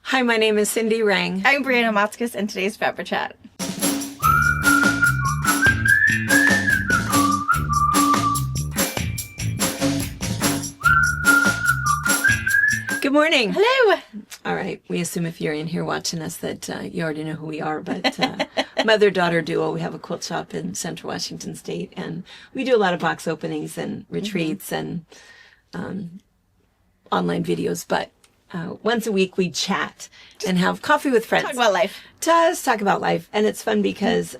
Hi, my name is Cindy Rang. I'm Brianna Motzkus, and today's FabriChat. Good morning. Hello. All right. We assume if you're in here watching us that you already know who we are, but mother-daughter duo. We have a quilt shop in Central Washington State, and we do a lot of box openings and retreats and online videos, but once a week we chat and have coffee with friends. Talk about life. Just talk about life. And it's fun because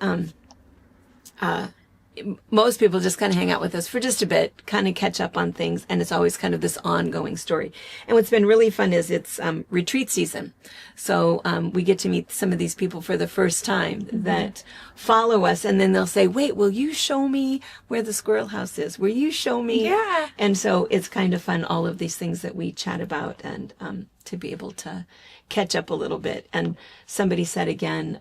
most people just kind of hang out with us for just a bit, kind of catch up on things, and it's always kind of this ongoing story. And what's been really fun is it's retreat season. So we get to meet some of these people for the first time that follow us, and then they'll say, wait, will you show me where the squirrel house is? Will you show me? Yeah. And so it's kind of fun, all of these things that we chat about, and to be able to catch up a little bit. And somebody said again,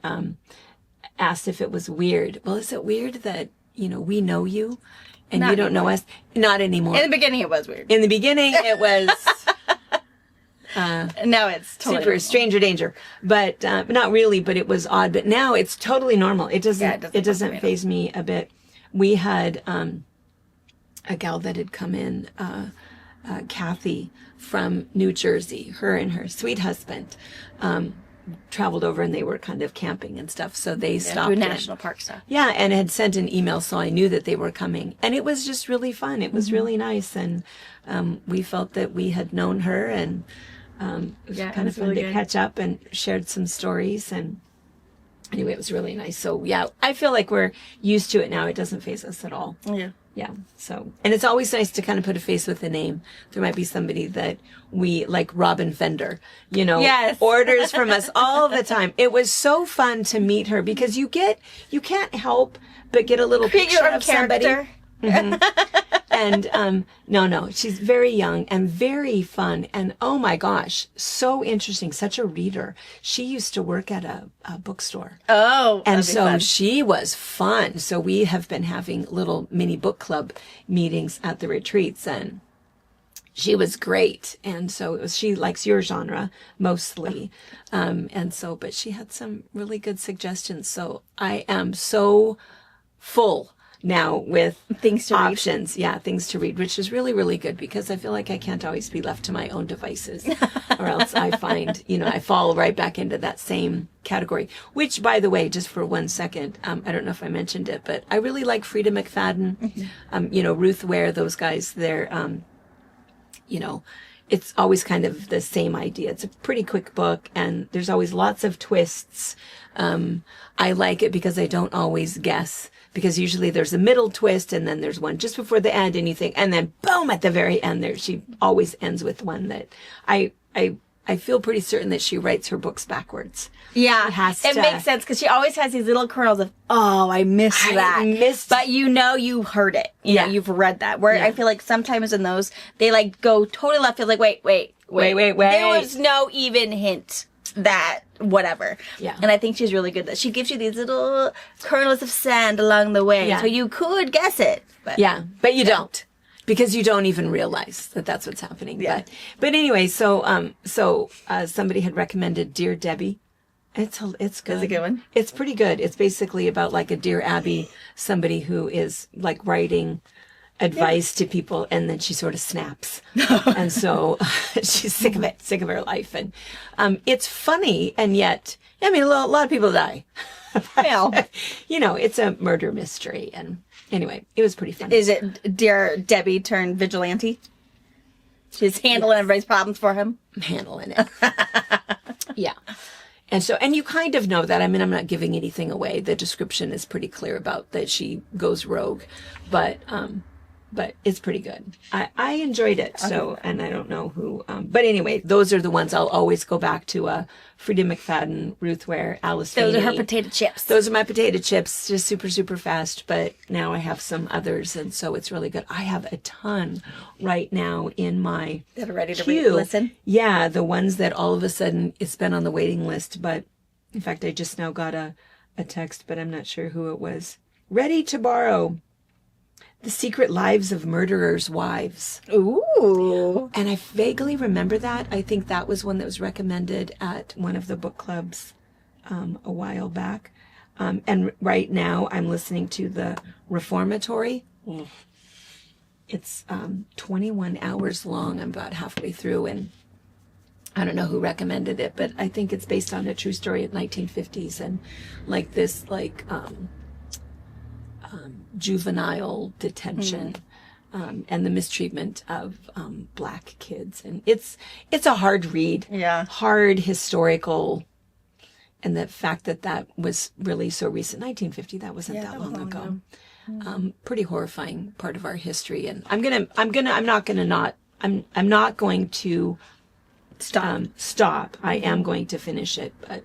asked if it was weird. Well, is it weird that we know you and Not you don't know anymore. us? Not anymore. In the beginning, it was weird. In the beginning, it was Now it's totally super normal. stranger danger, but not really, but it was odd. But now it's totally normal. It doesn't, Yeah, it doesn't bug me faze me a bit. We had a gal that had come in, Kathy from New Jersey, her and her sweet husband, traveled over, and they were kind of camping and stuff. So they stopped through in. national park stuff. Yeah, and had sent an email, so I knew that they were coming. And it was just really fun. It was really nice. And we felt that we had known her, and it was Yeah, it kind was of fun really to good. catch up and shared some stories. And anyway, it was really nice. So yeah, I feel like we're used to it now. It doesn't faze us at all. Yeah. Yeah. So, and it's always nice to kind of put a face with a name. There might be somebody that we like, Robin Fender, Yes. orders from us all the time. It was so fun to meet her because you can't help but get a little Create picture your own of somebody. character. And no, she's very young and very fun. And oh my gosh, so interesting. Such a reader. She used to work at a bookstore. Oh, And that'd be so fun. she was fun. So we have been having little mini book club meetings at the retreats, and she was great. And so she likes your genre mostly. But she had some really good suggestions. So I am so full now with Things to read. options. Yeah, things to read, which is really, really good because I feel like I can't always be left to my own devices or else I find, I fall right back into that same category, which, by the way, just for 1 second, I don't know if I mentioned it, but I really like Frida McFadden, Ruth Ware, those guys, they're, it's always kind of the same idea. It's a pretty quick book, and there's always lots of twists. I like it because I don't always guess, because usually there's a middle twist, and then there's one just before the end, and you think, and then boom, at the very end there, she always ends with one that I feel pretty certain that she writes her books backwards. Yeah, has it to- makes sense because she always has these little kernels of, oh, I missed that. missed- But you heard it. You know, you've read that. Where Yeah. I feel like sometimes in those, they like go totally left field, like, wait. Wait. There was no even hint that whatever. Yeah. And I think she's really good that she gives you these little kernels of sand along the way. Yeah. So you could guess it. But Yeah, but you don't, because you don't even realize that that's what's happening. Yeah. But anyway, so somebody had recommended Dear Debbie. It's good. It's a good one. It's pretty good. It's basically about like a Dear Abby, somebody who is like writing advice to people, and then she sort of snaps. And so she's sick of her life. And it's funny, and yet, a lot of people die. Well, It's a murder mystery. And anyway, it was pretty funny. is it Dear Debbie turned vigilante? She's handling everybody's problems for him. Handling it. Yeah. And you kind of know that. I mean, I'm not giving anything away. The description is pretty clear about that she goes rogue, but it's pretty good. I enjoyed it. So, and I don't know who, but anyway, those are the ones I'll always go back to, Frida McFadden, Ruth Ware, Alice Those are her Feeney. potato chips. Those are my potato chips, just super, super fast. But now I have some others, and so it's really good. I have a ton right now in my that are ready to queue. listen. Yeah, the ones that all of a sudden it's been on the waiting list. But in fact, I just now got a text, but I'm not sure who it was. Ready to borrow. The Secret Lives of Murderers' Wives. Ooh. And I vaguely remember that. I think that was one that was recommended at one of the book clubs a while back. And right now I'm listening to The Reformatory. It's 21 hours long. I'm about halfway through, and I don't know who recommended it, but I think it's based on a true story of 1950s and like this juvenile detention and the mistreatment of black kids. And it's a hard read. Yeah. Hard historical. And the fact that that was really so recent, 1950, that wasn't that long ago. Pretty horrifying part of our history. And I'm not going to stop. I am going to finish it, but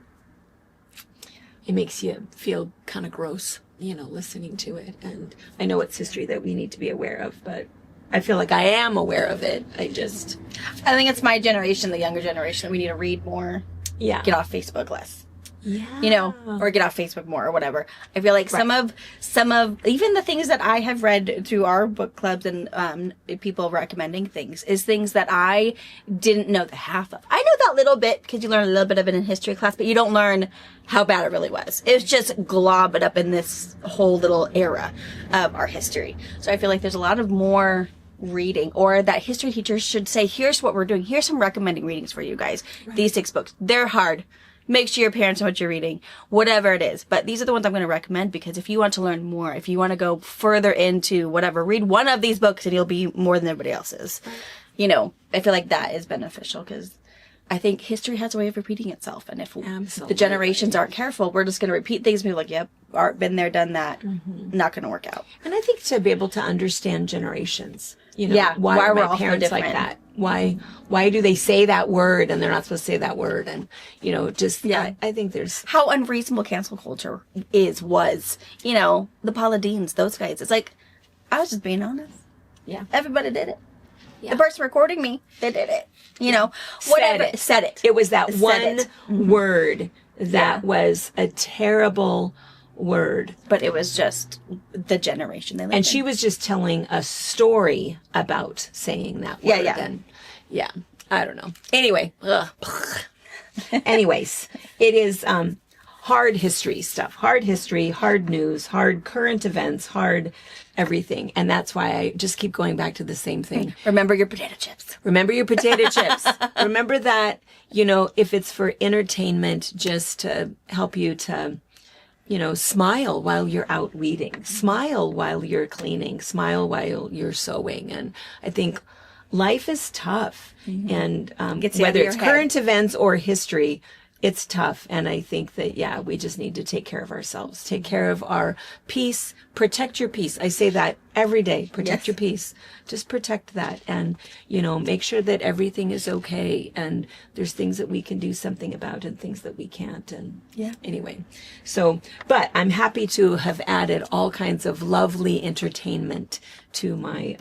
it makes you feel kind of gross, listening to it. And I know it's history that we need to be aware of, but I feel like I am aware of it. I think it's my generation, the younger generation, that we need to read more. Yeah. Get off Facebook less. Yeah. Or get off Facebook more or whatever. I feel like some of even the things that I have read through our book clubs and people recommending things is things that I didn't know the half of. I know that little bit because you learn a little bit of it in history class, but you don't learn how bad it really was. It's just globbed up in this whole little era of our history. So I feel like there's a lot of more reading, or that history teachers should say, here's what we're doing. Here's some recommending readings for you guys. Right. These 6 books. They're hard. Make sure your parents know what you're reading, whatever it is. But these are the ones I'm going to recommend because if you want to learn more, if you want to go further into whatever, read one of these books and you'll be more than everybody else's. I feel like that is beneficial because I think history has a way of repeating itself. And if the generations aren't careful, we're just going to repeat things and be like, yep, been there, done that. Not going to work out. And I think to be able to understand generations, why are we're my all so parents like different. that? Why do they say that word and they're not supposed to say that word? And, I think there's... How unreasonable cancel culture was, the Paula Deans, those guys. It's like, I was just being honest. Yeah. Everybody did it. Yeah. The person recording me, they did it. Whatever. Said it. It was that one word that was a terrible word. But it was just the generation they lived And she was just telling a story about saying that word. Yeah. And I don't know. Anyway. Anyways, it is hard history stuff. Hard history, hard news, hard current events, hard everything. And that's why I just keep going back to the same thing. Remember your potato chips. Remember your potato chips. Remember that, if it's for entertainment, just to help you to smile while you're out weeding, smile while you're cleaning, smile while you're sewing. And I think life is tough. And whether it's current events or history, it's tough. And I think that, we just need to take care of ourselves, take care of our peace, protect your peace. I say that every day, protect your peace. Just protect that and, make sure that everything is okay. And there's things that we can do something about and things that we can't. And anyway, but I'm happy to have added all kinds of lovely entertainment to my,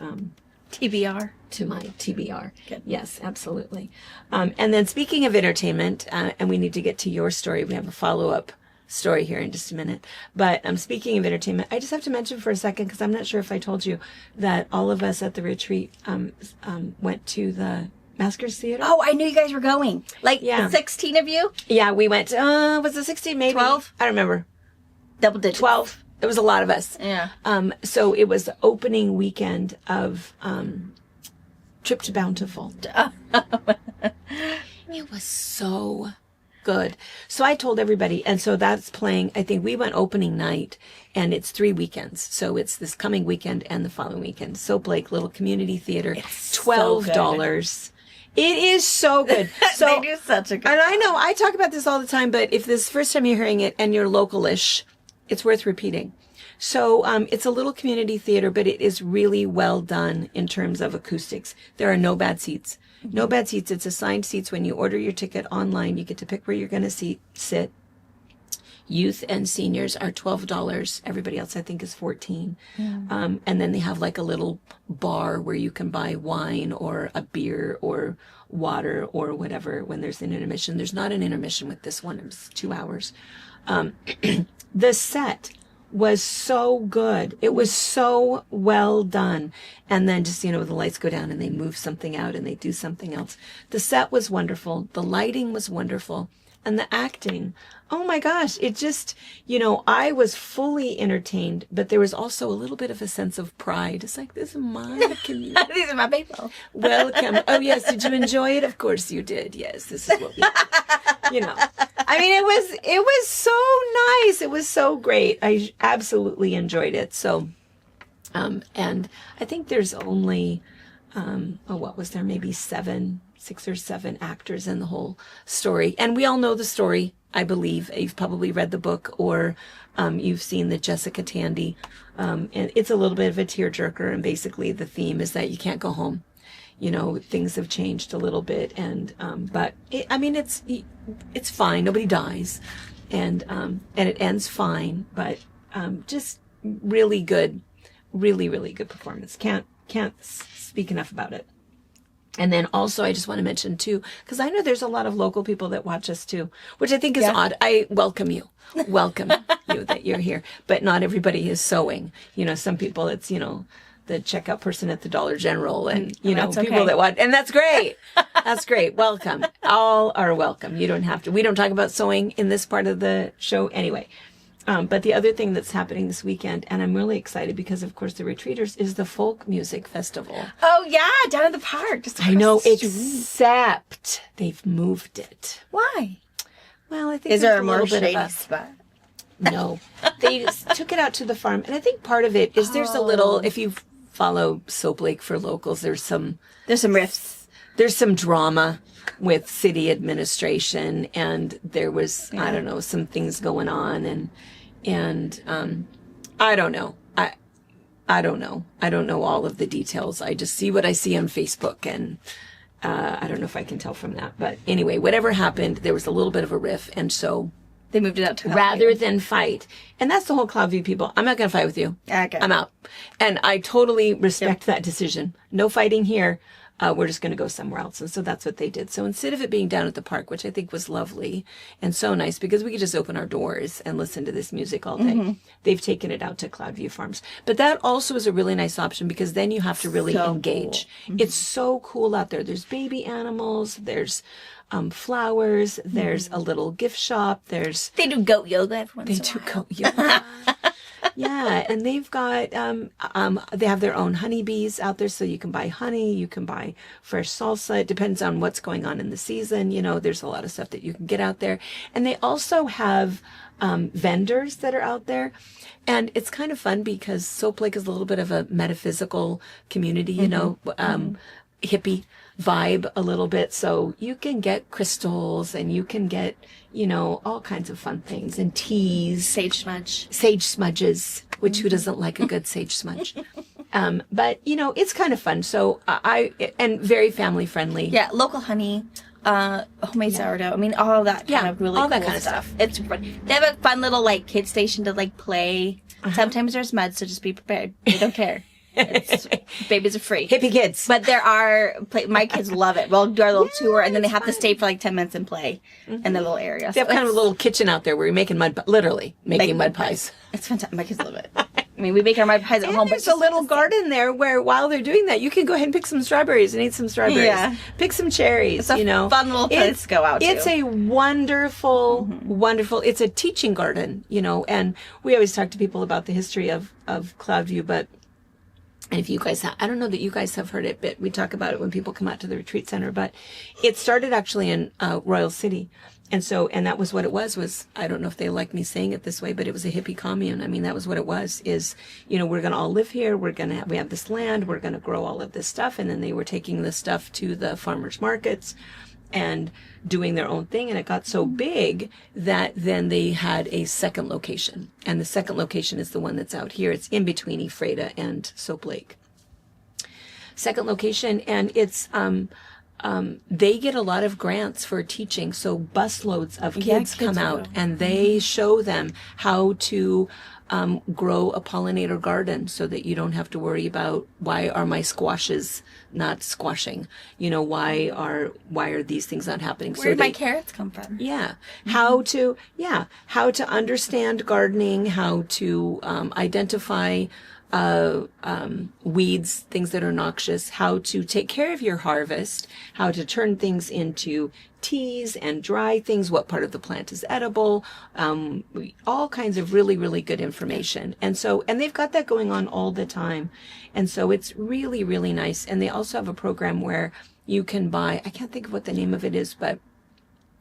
TBR. To my TBR. Good. Yes, absolutely. And then speaking of entertainment, and we need to get to your story. We have a follow-up story here in just a minute. But speaking of entertainment, I just have to mention for a second, because I'm not sure if I told you, that all of us at the retreat went to the Maskers Theater. Oh, I knew you guys were going. 16 of you? Yeah, we went. Was it 16? Maybe 12? I don't remember. Double digits. 12. It was a lot of us. Yeah. So it was the opening weekend of Trip to Bountiful. It was so good. So I told everybody, and so that's playing, I think we went opening night, and it's 3 weekends. So it's this coming weekend and the following weekend. So Blake, little community theater, it's $12. It is so good. So they do such a good And I know, I talk about this all the time, but if this is the first time you're hearing it and you're localish, it's worth repeating. So it's a little community theater, but it is really well done in terms of acoustics. There are no bad seats. No bad seats. It's assigned seats. When you order your ticket online, you get to pick where you're going to sit. Youth and seniors are $12. Everybody else, I think, is $14. And then they have like a little bar where you can buy wine or a beer or water or whatever when there's an intermission. There's not an intermission with this one. It was 2 hours. The set was so good. It was so well done. And then just, the lights go down and they move something out and they do something else. The set was wonderful. The lighting was wonderful. And the acting, oh my gosh, it just, I was fully entertained, but there was also a little bit of a sense of pride. It's like, this is my community. These are my people. Welcome. Oh, yes. Did you enjoy it? Of course you did. Yes. This is what we I mean, it was so nice. It was so great. I absolutely enjoyed it. So, and I think there's only, what was there? Maybe 6 or 7 actors in the whole story. And we all know the story, I believe. You've probably read the book or you've seen the Jessica Tandy. And it's a little bit of a tearjerker. And basically the theme is that you can't go home. Things have changed a little bit. And but it's fine. Nobody dies. And it ends fine. But just really good, really, really good performance. Can't speak enough about it. And then also, I just want to mention too, because I know there's a lot of local people that watch us too, which I think is odd. I welcome you that you're here, but not everybody is sewing. Some people, it's, the checkout person at the Dollar General and, people that watch, and that's great. That's great. Welcome. All are welcome. You don't have to, we don't talk about sewing in this part of the show anyway. But the other thing that's happening this weekend, and I'm really excited because, of course, the Retreaters is the Folk Music Festival. Oh, yeah, down at the park. I know, except they've moved it. Why? Well, I think is there a more bit shady of spot? No. They took it out to the farm. And I think part of it is there's a little, if you follow Soap Lake for locals, there's some riffs. There's some drama with city administration, and there was, I don't know, some things going on, and I don't know. I don't know. I don't know all of the details. I just see what I see on Facebook, and I don't know if I can tell from that. But anyway, whatever happened, there was a little bit of a riff, and so they moved it out to rather than fight. And that's the whole Cloudview people. I'm not going to fight with you. Okay. I'm out. And I totally respect that decision. No fighting here. We're just going to go somewhere else. And so that's what they did. So instead of it being down at the park, which I think was lovely and so nice because we could just open our doors and listen to this music all day, they've taken it out to Cloudview Farms. But that also is a really nice option because then you have to really engage. Cool. It's so cool out there. There's baby animals. There's flowers. There's a little gift shop. They do goat yoga every once in a while. They do goat yoga. Yeah, and they've got, they have their own honeybees out there, so you can buy honey, you can buy fresh salsa. It depends on what's going on in the season. There's a lot of stuff that you can get out there. And they also have vendors that are out there. And it's kind of fun because Soap Lake is a little bit of a metaphysical community, hippie vibe a little bit. So you can get crystals and you can get, all kinds of fun things and teas. Sage smudges, which who doesn't like a good sage smudge? But it's kind of fun. So and very family friendly. Yeah. Local honey, homemade sourdough. I mean, all that kind of really all cool that kind of stuff. It's fun. They have a fun little kid station to play. Sometimes there's mud, so just be prepared. They don't care. Babies are free. Hippie kids. But there are, my kids love it. We'll do our little tour, and then they have to stay for 10 minutes and play in the little area. They have kind of a little kitchen out there where you're making literally making mud pies. It's fantastic. My kids love it. I mean, we make our mud pies at home. There's a little garden there where while they're doing that, you can go ahead and pick some strawberries and eat some strawberries. Yeah. Pick some cherries. It's a fun little place to go out to. It's a wonderful, wonderful, it's a teaching garden, and we always talk to people about the history of Cloudview, but and if you guys I don't know that you guys have heard it, but we talk about it when people come out to the retreat center, but it started actually in Royal City. And that was what it was, I don't know if they like me saying it this way, but it was a hippie commune. I mean, that was what it was, we're going to all live here. We have this land. We're going to grow all of this stuff. And then they were taking this stuff to the farmers markets and doing their own thing. And it got so big that then they had a second location. And the second location is the one that's out here. It's in between Ephrata and Soap Lake. Second location. And it's, they get a lot of grants for teaching. So busloads of kids come out and they show them how to grow a pollinator garden so that you don't have to worry about why are my squashes not squashing? You know, why are these things not happening? Where did my carrots come from? Yeah. How to understand gardening, how to identify weeds, things that are noxious, how to take care of your harvest, how to turn things into teas and dry things, what part of the plant is edible, all kinds of really, really good information. And they've got that going on all the time. And so it's really, really nice. And they also have a program where you can buy, I can't think of what the name of it is, but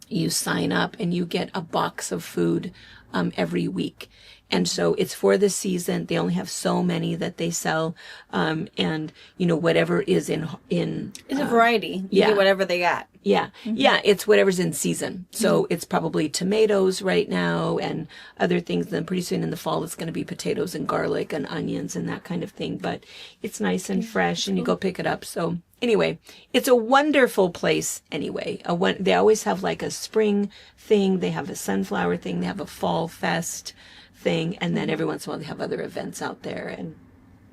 you sign up and you get a box of food every week. And so it's for the season. They only have so many that they sell. And, you know, whatever is in it's a variety. You get whatever they got. Yeah. Yeah. It's whatever's in season. So it's probably tomatoes right now and other things. Then pretty soon in the fall, it's going to be potatoes and garlic and onions and that kind of thing. But it's nice and fresh and you go pick it up. So anyway, it's a wonderful place anyway. They always have like a spring thing. They have a sunflower thing. They have a fall fest thing. And then every once in a while they have other events out there. And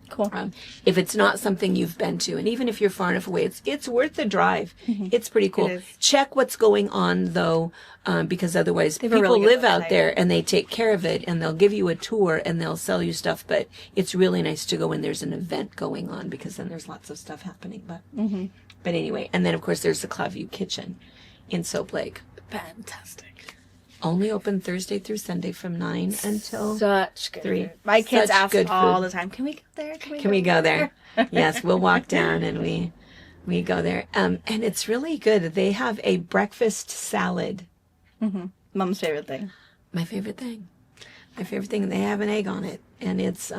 cool. If it's not something you've been to, and even if you're far enough away, it's worth the drive. It's pretty cool. Check what's going on though, because otherwise people really live out there and they take care of it and they'll give you a tour and they'll sell you stuff. But it's really nice to go when there's an event going on because then there's lots of stuff happening. But anyway, and then of course there's the Cloudview Kitchen in Soap Lake. Fantastic. Only open Thursday through Sunday from 9 until Such good 3. food. My kids Such ask good all food. the time, can we go there? Can we go there? Yes, we'll walk down and we go there. And it's really good. They have a breakfast salad. Mom's favorite thing. My favorite thing. My favorite thing. They have an egg on it, and it's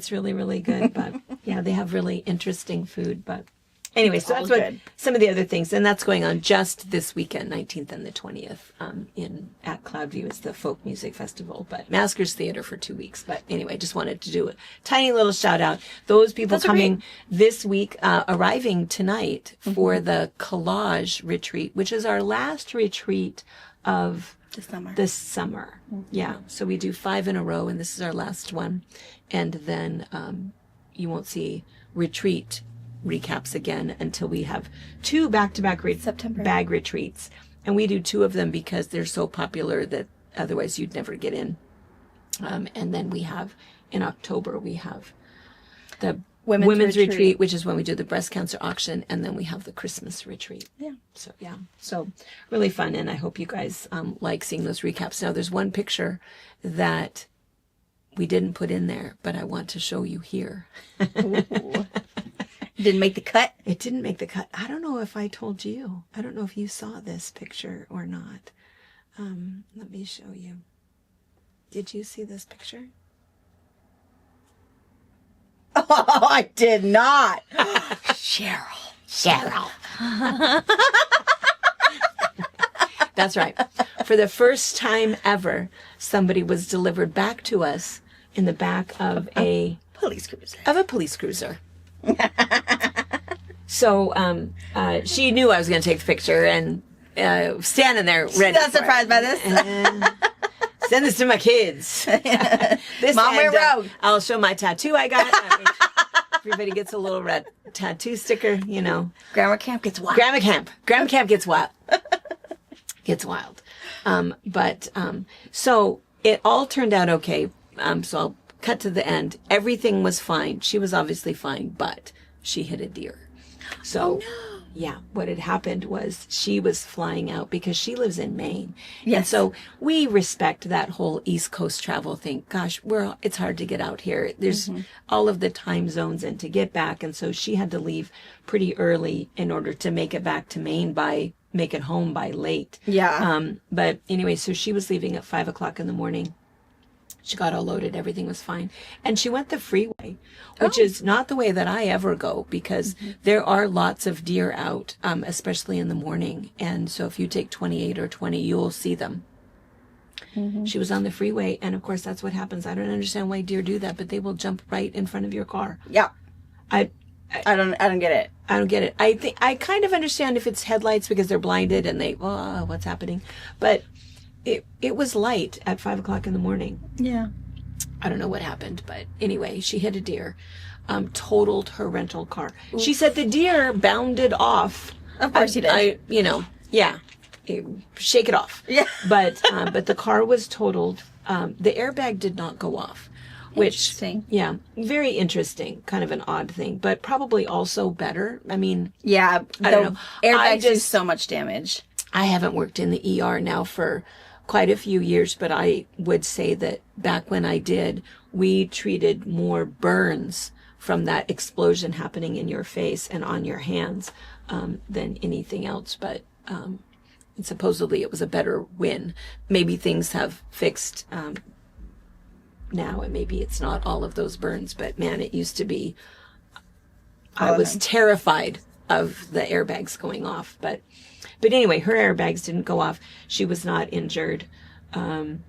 really, really good. But yeah, they have really interesting food. But anyway, so that's what some of the other things, and that's going on just this weekend, 19th and the 20th, at Cloudview. It's the Folk Music Festival, but Maskers Theater for 2 weeks. But anyway, just wanted to do a tiny little shout out. Those people coming this week, arriving tonight for the Collage Retreat, which is our last retreat of this summer. Yeah. So we do 5 in a row, and this is our last one. And then you won't see retreat recaps again until we have 2 back-to-back September bag retreats. And we do 2 of them because they're so popular that otherwise you'd never get in. And then we have, in October, we have the Women's retreat, which is when we do the breast cancer auction, and then we have the Christmas retreat. Yeah. So really fun, and I hope you guys like seeing those recaps. Now, there's one picture that we didn't put in there, but I want to show you here. Didn't make the cut? It didn't make the cut. I don't know if I told you. I don't know if you saw this picture or not. Let me show you. Did you see this picture? Oh, I did not. Cheryl. That's right. For the first time ever, somebody was delivered back to us in the back of a police cruiser. So she knew I was going to take the picture and standing there ready. She's not surprised by this. Send this to my kids. This Mom went rogue. I'll show my tattoo I got. Everybody gets a little red tattoo sticker, you know. Grandma Camp gets wild. Grandma Camp gets wild. So it all turned out okay. So I'll cut to the end. Everything was fine. She was obviously fine, but she hit a deer. So, yeah, what had happened was she was flying out because she lives in Maine. Yes. And so we respect that whole East Coast travel thing. Gosh, it's hard to get out here. There's all of the time zones and to get back. And so she had to leave pretty early in order to make it back to Maine make it home by late. Yeah. But anyway, so she was leaving at 5 o'clock in the morning. She got all loaded. Everything was fine. And she went the freeway, which is not the way that I ever go because there are lots of deer out, especially in the morning. And so if you take 28 or 20, you'll see them. She was on the freeway. And of course, that's what happens. I don't understand why deer do that, but they will jump right in front of your car. Yeah. I don't get it. I don't get it. I think I kind of understand if it's headlights because they're blinded and they, oh, what's happening? But it was light at 5 o'clock in the morning. Yeah. I don't know what happened, but anyway, she hit a deer, totaled her rental car. Oof. She said the deer bounded off. Of course he did. Shake it off. Yeah. But the car was totaled. The airbag did not go off. Which, yeah, very interesting, kind of an odd thing, but probably also better. I mean, yeah, I don't know. Airbags do so much damage. I haven't worked in the ER now for quite a few years, but I would say that back when I did, we treated more burns from that explosion happening in your face and on your hands than anything else. But and supposedly it was a better win. Maybe things have fixed now, and maybe it's not all of those burns, but man, it used to be, I was terrified of the airbags going off, but anyway, her airbags didn't go off. She was not injured. And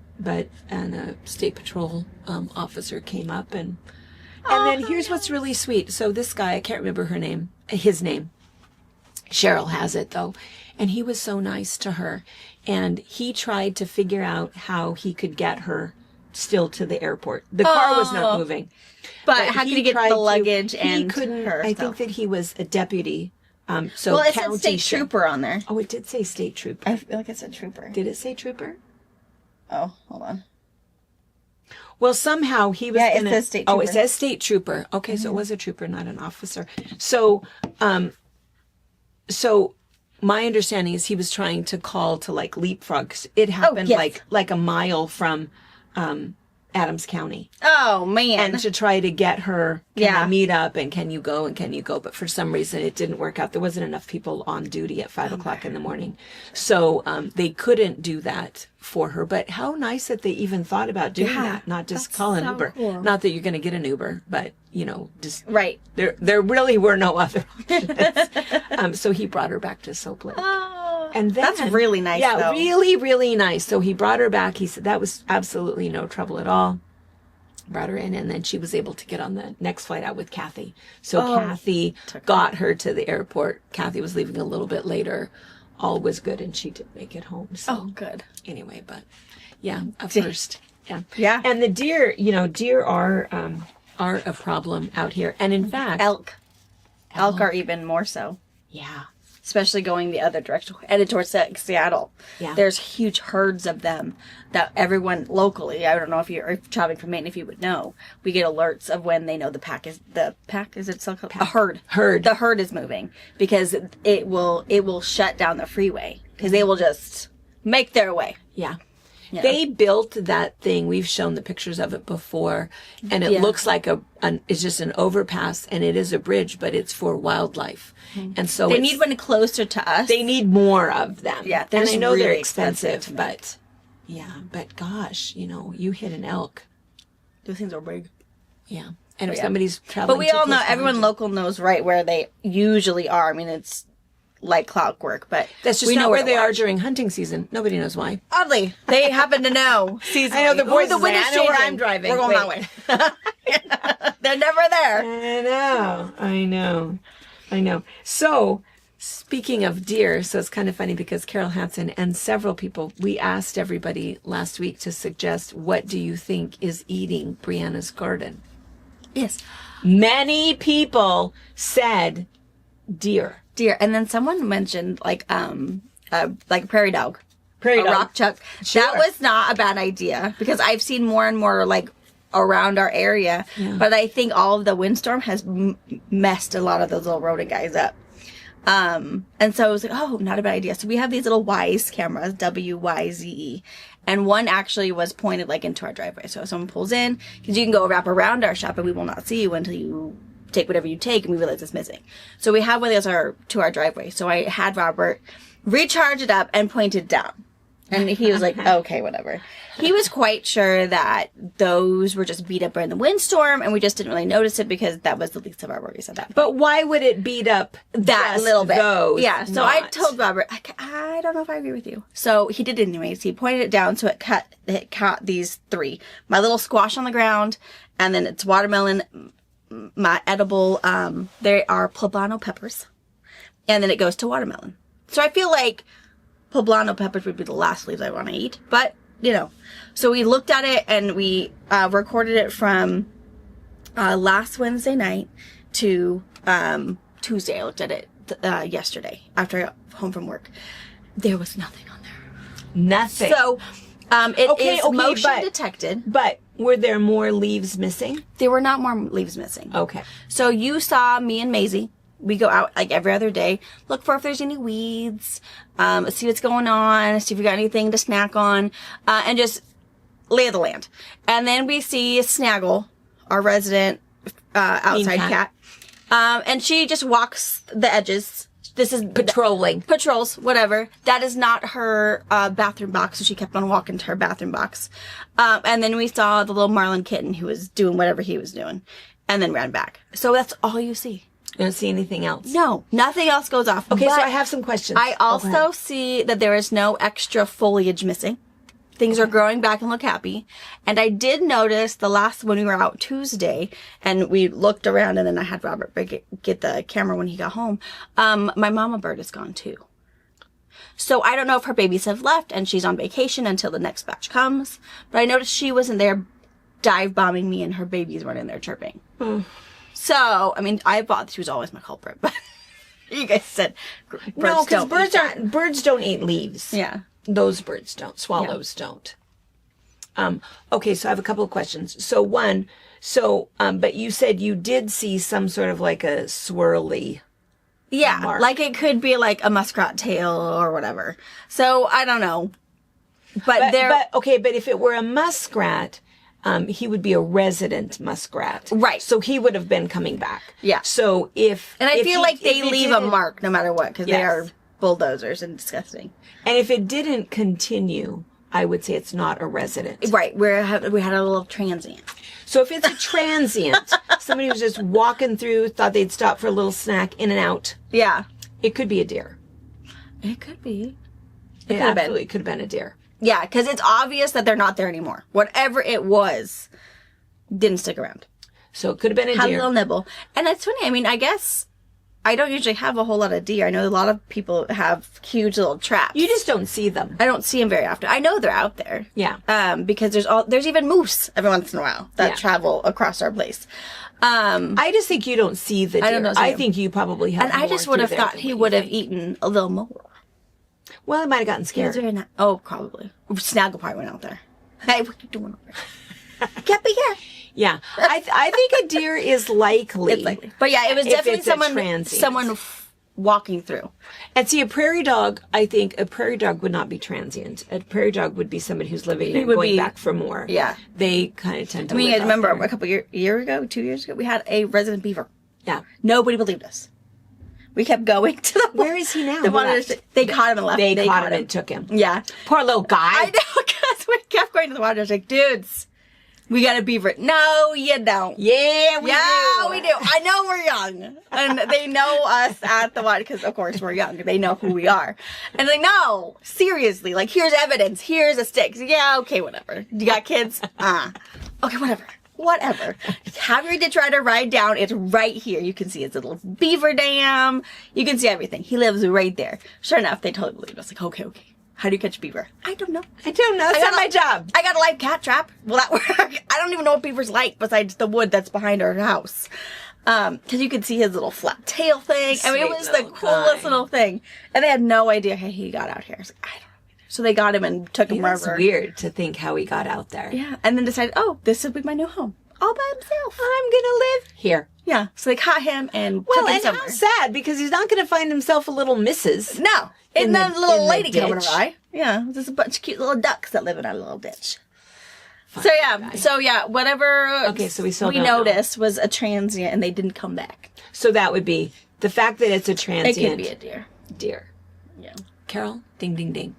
a state patrol, officer came up and then here's what's really sweet. So this guy, I can't remember his name. Cheryl has it though. And he was so nice to her, and he tried to figure out how he could get her still to the airport. The car was not moving. But how could he get the luggage and he couldn't, her I stuff? think that he was a deputy. Well, it said state trooper on there. Oh, it did say state trooper. I feel like it said trooper. Did it say trooper? Oh, hold on. Well, somehow he was it says state trooper. Oh, it says state trooper. Okay, so it was a trooper, not an officer. So my understanding is he was trying to call to like leapfrog. It happened like a mile from Adams County. Oh man! And to try to get her, I meet up and can you go? But for some reason it didn't work out. There wasn't enough people on duty at 5 o'clock in the morning, so they couldn't do that for her. But how nice that they even thought about doing that, not just call an Uber. Cool. Not that you're going to get an Uber, but just right. There really were no other options. So he brought her back to Soap Lake. Oh, and then, that's really nice. Yeah, though. really, really nice. So he brought her back. He said that was absolutely no trouble at all. Brought her in, and then she was able to get on the next flight out with Kathy. So Kathy got her to the airport. Kathy was leaving a little bit later. All was good, and she did make it home. So good. Anyway, but yeah, at first, yeah, yeah. And the deer, deer are a problem out here, and in fact, elk are even more so. Yeah. Especially going the other direction, headed towards Seattle. Yeah. There's huge herds of them that everyone locally, I don't know if you're traveling from Maine, if you would know, we get alerts of when they know the pack, is it still called? A herd. The herd is moving because it will shut down the freeway because they will just make their way. Yeah. Yeah. They built that thing. We've shown the pictures of it before, and it looks like it's just an overpass, and it is a bridge, but it's for wildlife. Mm-hmm. And so they need one closer to us. They need more of them. Yeah, and I know really they're expensive, but gosh, you hit an elk. Those things are big. Yeah, and if somebody's traveling, but we all know, everyone local knows right where they usually are. I mean, it's like clockwork, but that's just not where they are during hunting season. Nobody knows why. Oddly, they happen to know. Seasonally. I know the boys. The wind is changing. I'm driving. We're going that way. They're never there. I know. So, speaking of deer, so it's kind of funny because Carol Hansen and several people, we asked everybody last week to suggest what do you think is eating Brianna's garden. Yes, many people said deer. And then someone mentioned like a prairie dog, a rock chuck. Sure. That was not a bad idea because I've seen more and more like around our area. Yeah. But I think all of the windstorm has messed a lot of those little rodent guys up. And so I was like, oh, not a bad idea. So we have these little Wyze cameras, WYZE. And one actually was pointed like into our driveway. So if someone pulls in, because you can go wrap around our shop and we will not see you until you take whatever you take and we realize it's missing. So we have one of those to our driveway. So I had Robert recharge it up and point it down. And he was like, okay, whatever. He was quite sure that those were just beat up in the windstorm and we just didn't really notice it because that was the least of our worries at that point. But why would it beat up that little bit? Those yeah. So I told Robert, I don't know if I agree with you. So he did it anyways. He pointed it down so it caught these three. My little squash on the ground, and then it's watermelon, my edible, they are poblano peppers. And then it goes to watermelon. So I feel like poblano peppers would be the last leaves I want to eat. But, you know. So we looked at it and we recorded it from last Wednesday night to Tuesday. I looked at it yesterday after I got home from work. There was nothing on there. Nothing. So it is motion detected. But were there more leaves missing? There were not more leaves missing. Okay. So you saw me and Maisie. We go out like every other day, look for if there's any weeds, see what's going on, see if we got anything to snack on, and just lay of the land. And then we see Snaggle, our resident outside cat. And she just walks the edges. This is patrols, whatever. That is not her bathroom box, so she kept on walking to her bathroom box. And then we saw the little Marlin kitten who was doing whatever he was doing, and then ran back. So that's all you see. You don't see anything else? No, nothing else goes off. Okay, so I have some questions. I also see that there is no extra foliage missing. Things are growing back and look happy. And I did notice when we were out Tuesday and we looked around, and then I had Robert get the camera when he got home. My mama bird is gone too. So I don't know if her babies have left and she's on vacation until the next batch comes. But I noticed she wasn't there dive bombing me and her babies weren't in there chirping. So, I mean, I thought she was always my culprit, but you guys said no, because birds don't eat leaves. Yeah. Those birds don't. Swallows don't. Okay, so I have a couple of questions. So but you said you did see some sort of like a swirly mark. Like it could be like a muskrat tail or whatever. So, I don't know. But if it were a muskrat, he would be a resident muskrat. Right. So he would have been coming back. Yeah. So And I feel like they leave a mark no matter what, because they are bulldozers and disgusting. And if it didn't continue, I would say it's not a resident. Right. We had a little transient. So if it's a transient, somebody was just walking through, thought they'd stop for a little snack, in and out. Yeah. It could be a deer. It could be. It absolutely could have been a deer. Yeah, because it's obvious that they're not there anymore. Whatever it was, didn't stick around. So it could have been a deer. Had a little nibble. And it's funny, I mean, I guess I don't usually have a whole lot of deer. I know a lot of people have huge little traps. You just don't see them. I don't see them very often. I know they're out there. Yeah. Because there's even moose every once in a while that travel across our place. I just think you don't see the deer. I think you probably have. And I just would have thought he would have eaten a little more. Well, he might have gotten scared. Probably. Snaggle probably went out there. Hey, what are you doing over there? Get me here. Yeah. I think a deer is likely. It's likely. But yeah, it was definitely someone walking through. And see, a prairie dog, I think a prairie dog would not be transient. A prairie dog would be somebody who's living there going back for more. Yeah. They kind of tend to I remember a couple years ago, 2 years ago, we had a resident beaver. Yeah. Nobody believed us. We kept going to the... Where is he now? They caught him and left. They caught him and took him. Yeah. Poor little guy. I know, because we kept going to the water. I was like, dudes, we got a beaver. No, you don't. Yeah, we do. I know we're young. And they know us at the water, because of course we're young. They know who we are. And like, no, seriously, like, here's evidence. Here's a stick. Yeah, okay, whatever. You got kids? Okay, whatever. Have your ditch rider ride down. It's right here. You can see his little beaver dam. You can see everything. He lives right there. Sure enough, they totally believed us. Like, okay. How do you catch a beaver? I don't know. It's not my job. I got a live cat trap. Will that work? I don't even know what beaver's like besides the wood that's behind our house. Because you could see his little flat tail thing. I mean, it was the coolest little thing. And they had no idea how he got out here. I was like, I don't know. So they got him and took him wherever. It's weird to think how he got out there. Yeah. And then decided, this will be my new home. All by himself. I'm going to live here. Yeah. So they caught him and took him somewhere. How sad, because he's not going to find himself a little missus. No. And then a little lady coming by. Yeah. There's a bunch of cute little ducks that live in our little ditch. So yeah, whatever we noticed was a transient and they didn't come back. So that would be the fact that it's a transient. It could be a deer. Yeah. Carol, ding, ding, ding.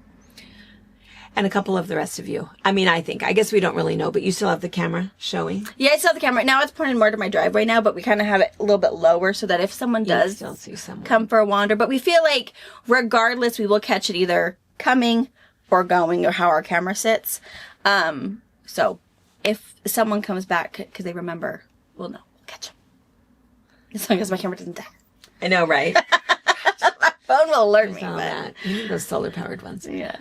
And a couple of the rest of you. I mean, I guess we don't really know, but you still have the camera showing? Yeah, I still have the camera. Now it's pointed more to my driveway now, but we kind of have it a little bit lower so that if someone does still see someone. Come for a wander. But we feel like regardless, we will catch it either coming or going or how our camera sits. So if someone comes back because they remember, we'll know. We'll catch them. As long as my camera doesn't die. I know, right? My phone will alert me. All But... that. We need those solar-powered ones. Yeah.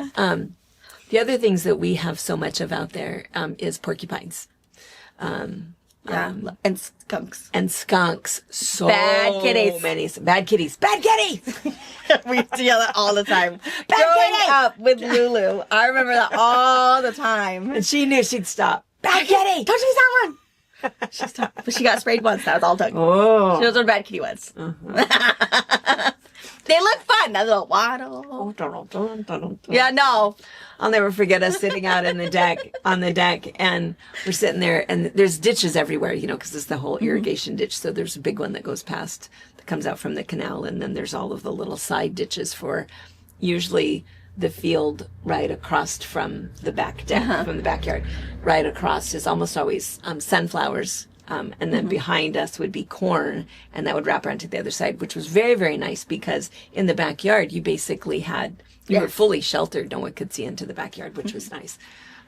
The other things that we have so much of out there is porcupines. And skunks. And skunks. So Bad kitties. many. Bad kitties. Bad kitties! We used to yell that all the time. Bad Growing kitty! up with Lulu, I remember that all the time. And she knew she'd stop. Bad kitty! Don't chase that one! She stopped. But she got sprayed once. That was all it took. Oh. She knows what a bad kitty was. They look fun. That little waddle. Yeah, no. I'll never forget us sitting out on the deck, and we're sitting there, and there's ditches everywhere, because it's the whole irrigation ditch. So there's a big one that goes past, that comes out from the canal, and then there's all of the little side ditches for usually the field right across from the back deck, from the backyard. Right across is almost always sunflowers. And then behind us would be corn, and that would wrap around to the other side, which was very, very nice because in the backyard, you basically you were fully sheltered. No one could see into the backyard, which was nice.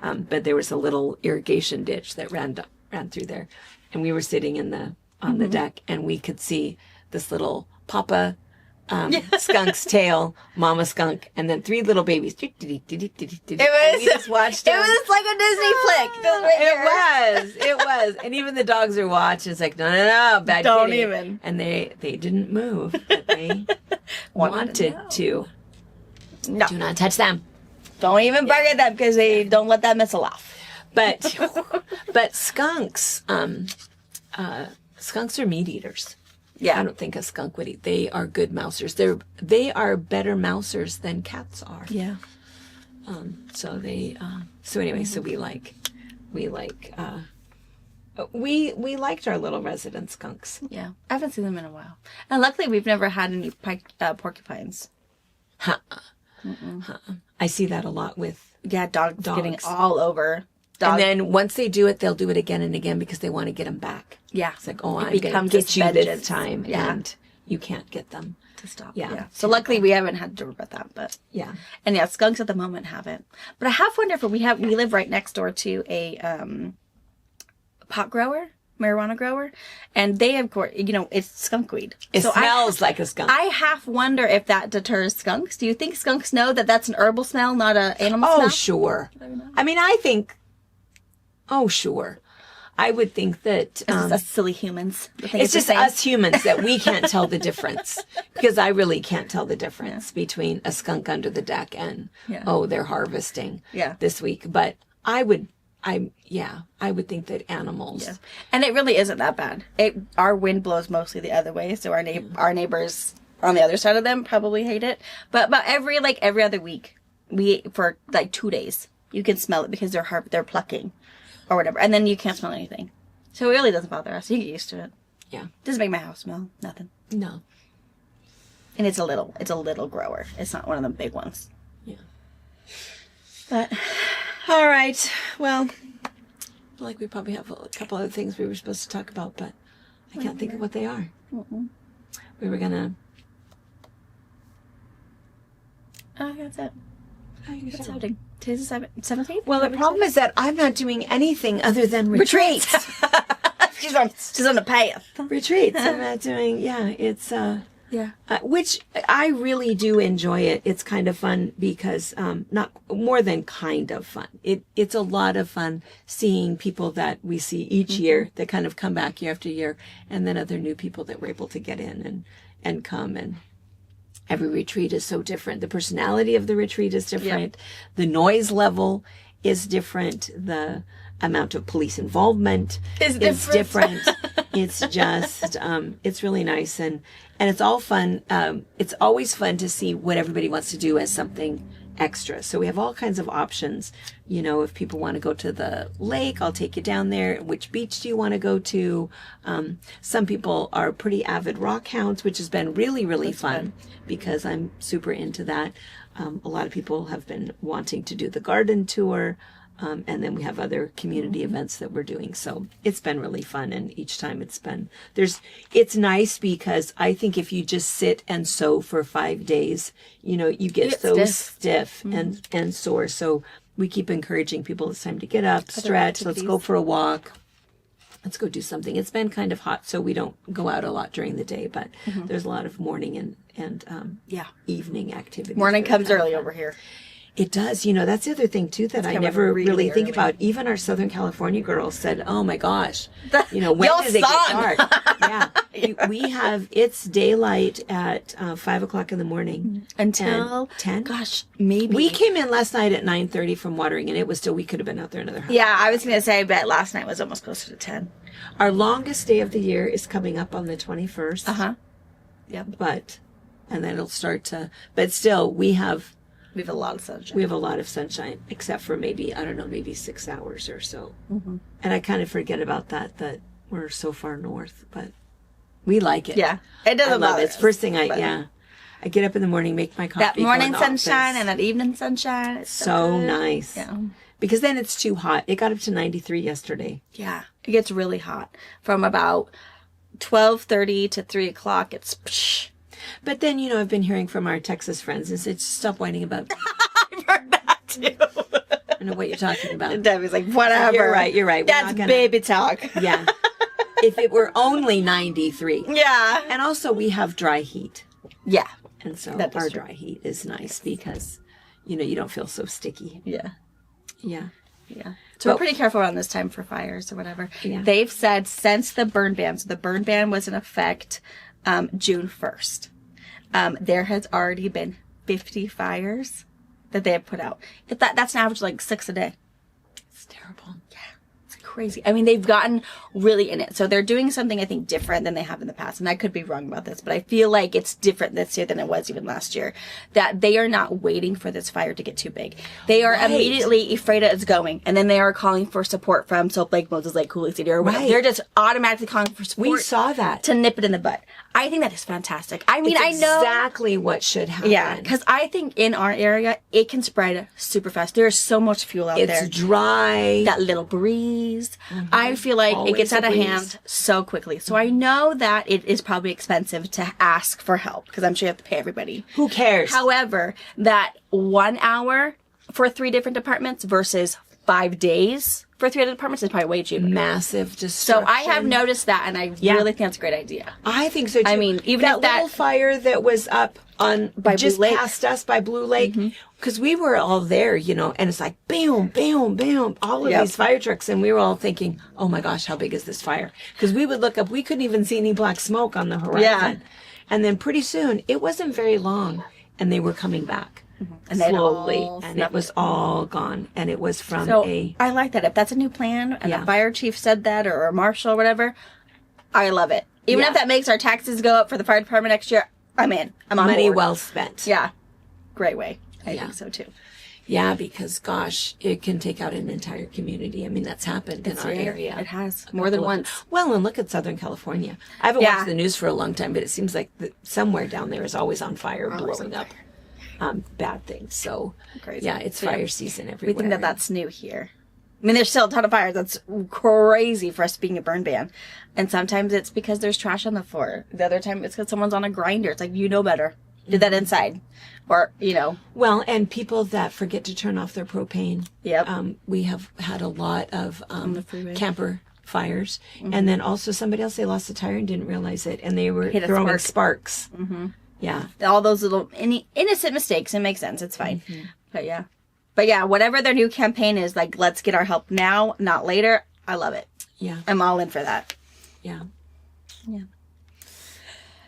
But there was a little irrigation ditch that ran through there. And we were sitting on the deck, and we could see this little papa skunk's tail, mama skunk, and then 3 little babies. We just watched them. It was like a Disney flick. It was. And even the dogs are watching. It's like, no, bad Don't kitty. even. And they didn't move, but they wanted to. No. Do not touch them. Don't even bark at them because they don't let that missile off. But skunks, skunks are meat eaters. Yeah. I don't think a skunk would eat. They are good mousers. They are better mousers than cats are. Yeah. So we liked our little resident skunks. Yeah. I haven't seen them in a while. And luckily we've never had any porcupines. I see that a lot with Yeah, dogs getting all over. And then once they do it, they'll do it again and again because they want to get them back. Yeah. It's like, I'm going to get you this time. Yeah. And you can't get them. To stop. Yeah. So luckily we haven't had to worry about that, but. Yeah. And yeah, skunks at the moment haven't. But I have wondered if we live right next door to a pot grower, marijuana grower, and they of course, it's skunk weed. It smells like a skunk. I half wonder if that deters skunks. Do you think skunks know that that's an herbal smell, not an animal smell? Oh, sure. I mean, I think. Oh, sure. I would think that... It's just us silly humans. It's just us humans that we can't tell the difference. Because I really can't tell the difference between a skunk under the deck and, they're harvesting this week. But I would think that animals... Yeah. And it really isn't that bad. Our wind blows mostly the other way, so our neighbors on the other side of them probably hate it. But about every other week, for 2 days, you can smell it because they're plucking. Or whatever. And then you can't smell anything. So it really doesn't bother us. You get used to it. Yeah. Doesn't make my house smell. Nothing. No. And it's a little grower. It's not one of them big ones. Yeah. But. All right. Well, I feel like we probably have a couple other things we were supposed to talk about, but I can't think of what they are. We were going to. That's it. What's happening? Today's the 17th? Well, the problem is that I'm not doing anything other than retreats. She's on the path. Retreats. I'm not doing, it's, which I really do enjoy it. It's kind of fun because, not more than kind of fun. It's a lot of fun seeing people that we see each year that kind of come back year after year, and then other new people that we're able to get in and come and. Every retreat is so different. The personality of the retreat is different. Yeah. The noise level is different. The amount of police involvement is different. It's just, it's really nice. And it's all fun. It's always fun to see what everybody wants to do as something extra. So we have all kinds of options. If people want to go to the lake, I'll take you down there. Which beach do you want to go to? Some people are pretty avid rock hounds, which has been really, really fun because I'm super into that. A lot of people have been wanting to do the garden tour. And then we have other community events that we're doing. So it's been really fun. And each time it's nice because I think if you just sit and sew for 5 days, you get so stiff and sore. So we keep encouraging people it's time to get up, stretch, let's go for a walk. let's go do something. It's been kind of hot, so we don't go out a lot during the day, but there's a lot of morning and evening activities. Morning comes kind of early fun. over here. It does. You know, that's the other thing, too, that I coming never really think early. about. Even our Southern California girls said, oh, my gosh, you know, when Your does it get son. dark? Yeah. We have, it's daylight at 5 o'clock in the morning. Until 10? Gosh, maybe. We came in last night at 9:30 from watering, and it was still, we could have been out there another half. Yeah, I was going to say, I bet last night was almost closer to 10. Our longest day of the year is coming up on the 21st. Uh-huh. Yep. And then it'll start to, but still, we have We have a lot of sunshine. We have a lot of sunshine, except for maybe 6 hours or so. And I kind of forget about that we're so far north, but we like it. Yeah. It doesn't I love bother it. It's us, first thing I get up in the morning, make my coffee. that go in morning the sunshine office. and that evening sunshine. It's So good. nice. Yeah. Because then it's too hot. It got up to 93 yesterday. Yeah. It gets really hot. From about 12:30 to 3 o'clock, it's psh. But then, you know, I've been hearing from our Texas friends and said, stop whining about I've heard that too. I don't know what you're talking about. Debbie's like, whatever. You're right. We're That's not gonna- baby talk. Yeah. If it were only 93. Yeah. And also we have dry heat. Yeah. And so That is our true. dry heat is nice because, you know, you don't feel so sticky. Yeah. Yeah. Yeah. So we're pretty careful around this time for fires or whatever. Yeah. They've said since the burn ban, so the burn ban was in effect June 1st, there has already been 50 fires that they have put out. That's an average of like 6 a day. It's terrible. It's crazy. I mean, they've gotten really in it. So they're doing something, I think, different than they have in the past. And I could be wrong about this, but I feel like it's different this year than it was even last year. That they are not waiting for this fire to get too big. They are Right. immediately afraid it's going. And then they are calling for support from Salt Lake, Moses Lake, Coulee City, or whatever. Right. They're just automatically calling for support. We saw that. To nip it in the butt. I think that is fantastic. I mean, It's I know. exactly what should happen. Yeah, because I think in our area, it can spread super fast. There is so much fuel out there. It's dry. That little breeze. I feel like Always it gets a out of breeze. hand so quickly. So I know that it is probably expensive to ask for help because I'm sure you have to pay everybody. Who cares? However, that 1 hour for 3 different departments versus 5 days for 3 other departments is probably way cheaper. Massive So destruction. I have noticed that, and I Yeah. really think that's a great idea. I think so too. I mean, even that if that- little fire that was up on By just Blue Lake. past us by Blue Lake, because we were all there, you know, and it's like bam, bam, bam, all of Yep. these fire trucks, and we were all thinking, oh my gosh, how big is this fire? Because we would look up, we couldn't even see any black smoke on the horizon, Yeah. and then pretty soon, it wasn't very long, and they were coming back. And then slowly, all and it snuffed. was all gone, and it was from So a I like that. If that's a new plan and Yeah. the fire chief said that or a marshal or whatever, I love it. Even Yeah. if that makes our taxes go up for the fire department next year, I'm in. I'm on money board. well spent. Yeah. Great way. I Yeah. think so too. Yeah, because gosh, it can take out an entire community. I mean, that's happened in our area. It has. More than Couple of- once. Well, and look at Southern California. I haven't Yeah. watched the news for a long time, but it seems like somewhere down there is always on fire, blowing up bad things. So, Crazy. yeah, it's Yeah. fire season We everywhere. think that that's new here. I mean, there's still a ton of fires. That's crazy for us being a burn ban. And sometimes it's because there's trash on the floor. The other time it's because someone's on a grinder. It's like, you know better. Did that inside. Or, you know. Well, and people that forget to turn off their propane. Yep. We have had a lot of the freeway. camper fires. And then also somebody else, they lost a tire and didn't realize it. And they were Hit a throwing spark. sparks. Mm-hmm. Yeah. All those little innocent mistakes. It makes sense. It's fine. But yeah, whatever their new campaign is, like, let's get our help now, not later. I love it. Yeah. I'm all in for that. Yeah. Yeah.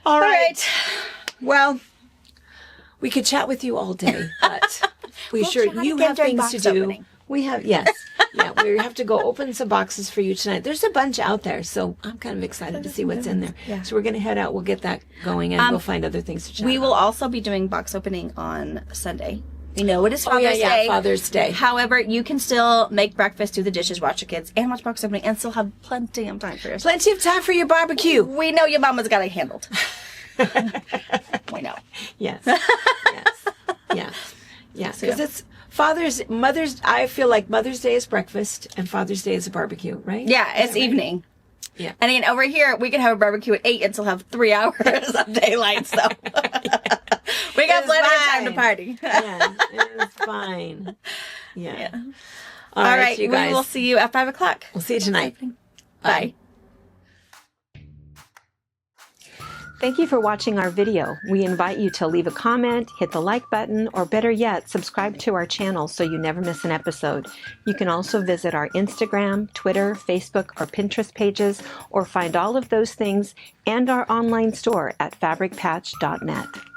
All All right. right. Well, we could chat with you all day, but We'll sure chat you again have during things to box do. opening. We have, yes. Yeah, we have to go open some boxes for you tonight. There's a bunch out there, so I'm kind of excited to see what's in there. Yeah. So we're going to head out. We'll get that going, and we'll find other things to chat We about. will also be doing box opening on Sunday. We know it is Oh, Father's yeah, Day. Father's Day. However, you can still make breakfast, do the dishes, watch your kids, and watch box opening, and still have plenty of time for yourself. Plenty of time for your barbecue. We know your mama's got it handled. We know. Yes. Yes. Yeah. Yeah. Because it's Mother's, I feel like Mother's Day is breakfast and Father's Day is a barbecue, right? Yeah, Is it's that right? evening. Yeah. And again, over here, we can have a barbecue at 8 and still have 3 hours of daylight, so. We got It's plenty of time to fine. party. Yeah. It's fine. Yeah. Yeah. All All right, right, you we guys. will see you at 5 o'clock. We'll see you tonight. Bye. Thank you for watching our video. We invite you to leave a comment, hit the like button, or better yet, subscribe to our channel so you never miss an episode. You can also visit our Instagram, Twitter, Facebook, or Pinterest pages, or find all of those things and our online store at fabricpatch.net.